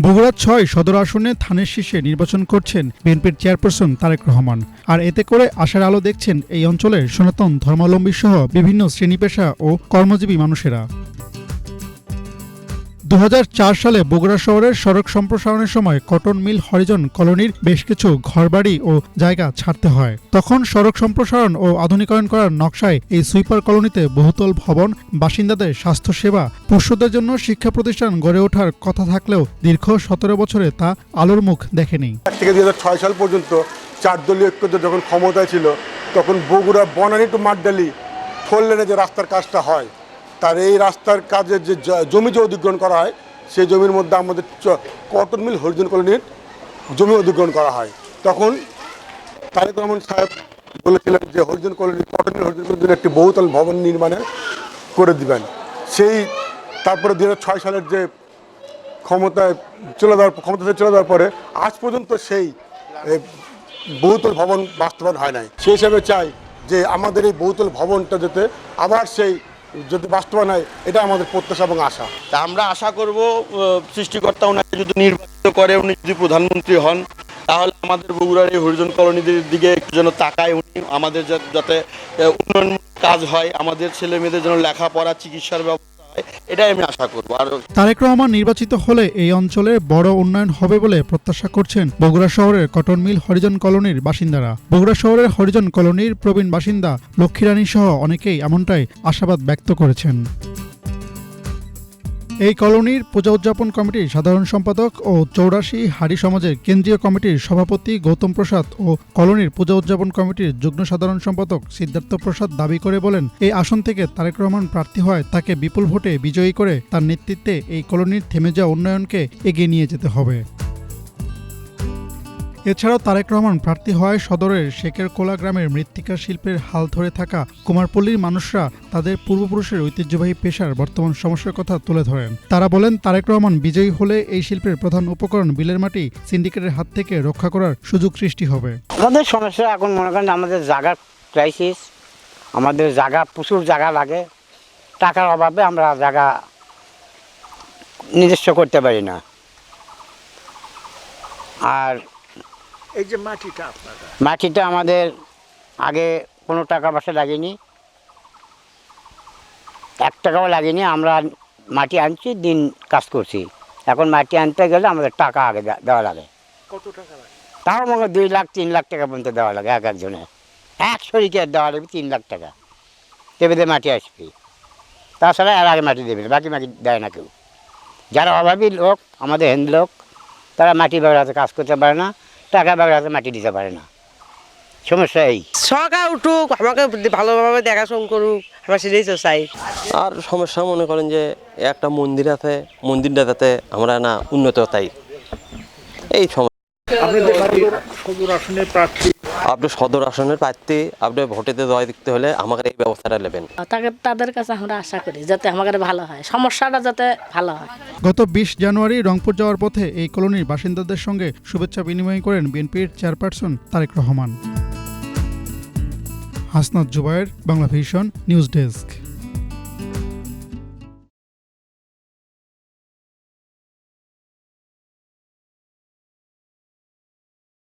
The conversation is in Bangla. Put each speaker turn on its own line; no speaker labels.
বগুড়া ৬ সদর আসনে ধানের শীষে নির্বাচন করছেন বিএনপির চেয়ারপারসন তারেক রহমান। আর এতে করে আশার আলো দেখছেন এই অঞ্চলের সনাতন ধর্মাবলম্বী সহ বিভিন্ন শ্রেণী পেশা ও কর্মজীবী মানুষেরা। ২০০৪ সালে বগুড়া শহরের সড়ক সম্প্রসারণের সময় কটন মিল হরিজন কলোনির বেশ কিছু ঘরবাড়ি ও জায়গা ছাড়তে হয়। তখন সড়ক সম্প্রসারণ ও আধুনিকায়ন করার নকশায় এই সুইপার কলোনিতে বহুতল ভবন, বাসিন্দাদের স্বাস্থ্যসেবা, পশুদের জন্য শিক্ষা প্রতিষ্ঠান গড়ে ওঠার কথা থাকলেও দীর্ঘ ১৭ বছরে তা আলোর মুখ দেখেনি।
থেকে ২০০৬ সাল পর্যন্ত ৪ দলীয় ঐক্য যখন ক্ষমতায় ছিল তখন বগুড়া বনানী টু মাঠডালি 4 লেনে যে রাস্তার কাজটা হয়, তার এই রাস্তার কাজের যে জমি যে অধিগ্রহণ করা হয় সেই জমির মধ্যে আমাদের কটন মিল হরিজন কলোনির জমি অধিগ্রহণ করা হয়। তখন তারেক রহমান সাহেব বলেছিলেন যে Harijan colony cotton mill Harijan কলোনির একটি বহুতল ভবন নির্মাণে করে দিবেন। সেই তারপরে ২০০৬ সালের যে ক্ষমতা চলে যাওয়ার পরে আজ পর্যন্ত সেই বহুতল ভবন বাস্তবায়ন হয় নাই। সেই হিসাবে চাই যে আমাদের এই বহুতল ভবনটা যাতে আবার সেই যদি বাস্তবায়ন হয়, এটা আমাদের প্রত্যাশা এবং আশা।
তা আমরা আশা করব সৃষ্টিকর্তা ওনাকে যদি নির্বাচিত করে, উনি যদি প্রধানমন্ত্রী হন, তাহলে আমাদের বগুড়ার এই হরিজন কলোনিদের দিকে একটু যেন তাকায় উনি, আমাদের যাতে উন্নয়ন কাজ হয়, আমাদের ছেলে মেয়েদের যেন লেখাপড়া চিকিৎসার ব্যবস্থা হয়, এটাই আমি আশা করবো। আর
তারেক রহমান নির্বাচিত হলে এই অঞ্চলের বড় উন্নয়ন হবে বলে প্রত্যাশা করছেন বগুড়া শহরের কটন মিল হরিজন কলোনির বাসিন্দারা। বগুড়া শহরের হরিজন কলোনির প্রবীণ বাসিন্দা লক্ষ্মীরানী সহ অনেকেই এমনটাই আশাবাদ ব্যক্ত করেছেন। এই কলোনির পূজা উদযাপন কমিটির সাধারণ সম্পাদক ও ৮৪ হাড়ি সমাজের কেন্দ্রীয় কমিটির সভাপতি গৌতম প্রসাদ ও কলোনির পূজা উদযাপন কমিটির যুগ্ম সাধারণ সম্পাদক সিদ্ধার্থ প্রসাদ দাবি করে বলেন, এই আসন থেকে তারেক রহমান প্রার্থী হয় তাকে বিপুল ভোটে বিজয়ী করে তার নেতৃত্বে এই কলোনির থেমে যাওয়া উন্নয়নকে এগিয়ে নিয়ে যেতে হবে। এছাড়াও তারেক রহমান প্রার্থী হয় সদরের শেখের কোলা গ্রামের মৃত্তিকা শিল্পের হাল ধরে থাকা কুমারপল্লীর মানুষরা তাদের পূর্বপুরুষের ঐতিহ্যবাহী পেশার বর্তমান সমস্যার কথা তুলে ধরেন। তারা বলেন, তারেক রহমান বিজয়ী হলে এই শিল্পের প্রধান উপকরণ বিলের মাটি সিন্ডিকেটের হাত থেকে রক্ষা করার সুযোগ সৃষ্টি হবে।
আমাদের সমস্যা এখন মনে করেন আমাদের জায়গার ক্রাইসিস, আমাদের জায়গা প্রচুর জায়গা লাগে, টাকার অভাবে আমরা জায়গা নিজস্ব করতে পারি না। আর
এই যে
মাটিটা আমাদের আগে কোনো টাকা পয়সা লাগেনি, 1 টাকাও লাগেনি। আমরা মাটি আনছি, দিন কাজ করছি। এখন মাটি আনতে গেলে আমাদের টাকা আগে দেওয়া লাগে।
কত টাকা লাগে?
তাও মনে 2 লাখ 3 লাখ টাকা পর্যন্ত দেওয়া লাগে একজনের। এক শরিকের দেওয়া লাগবে 3 লাখ টাকা, টেবিলে মাটি আসবে। তাছাড়া এর আগে মাটি দেবে না, বাকি মাটি দেয় না কেউ। যারা অভাবী লোক, আমাদের হিন্দু লোক, তারা মাটি ব্যবহারে কাজ করতে পারে না, টাকা ব্যবহারে মাটি দিতে পারে না। সমস্যা এই।
সরকার উঠুক, আমাকে ভালোভাবে দেখাশোনা করুক, আমরা সেটাই তো চাই।
আর সমস্যা মনে করেন যে একটা মন্দির আছে, মন্দিরটা যাতে আমরা না উন্নত তাই এই সমস্যা।
সদর আসনের প্রার্থী,
আপনি সদর আসনের প্রার্থী, আপনি ভোটেতে জয় দিতে হলে আমাকে এই ব্যবস্থাটা নেবেন।
তাদের কাছে আমরা আশা করি যাতে আমাদের ভালো হয়, সমস্যাটা যাতে ভালো হয়।
গত ২০ জানুয়ারি রংপুর যাওয়ার পথে এই কলোনির বাসিন্দাদের সঙ্গে শুভেচ্ছা বিনিময় করেন বিএনপির chairperson Tarique Rahman. Hasnat Zubair, Bangla Vision news desk.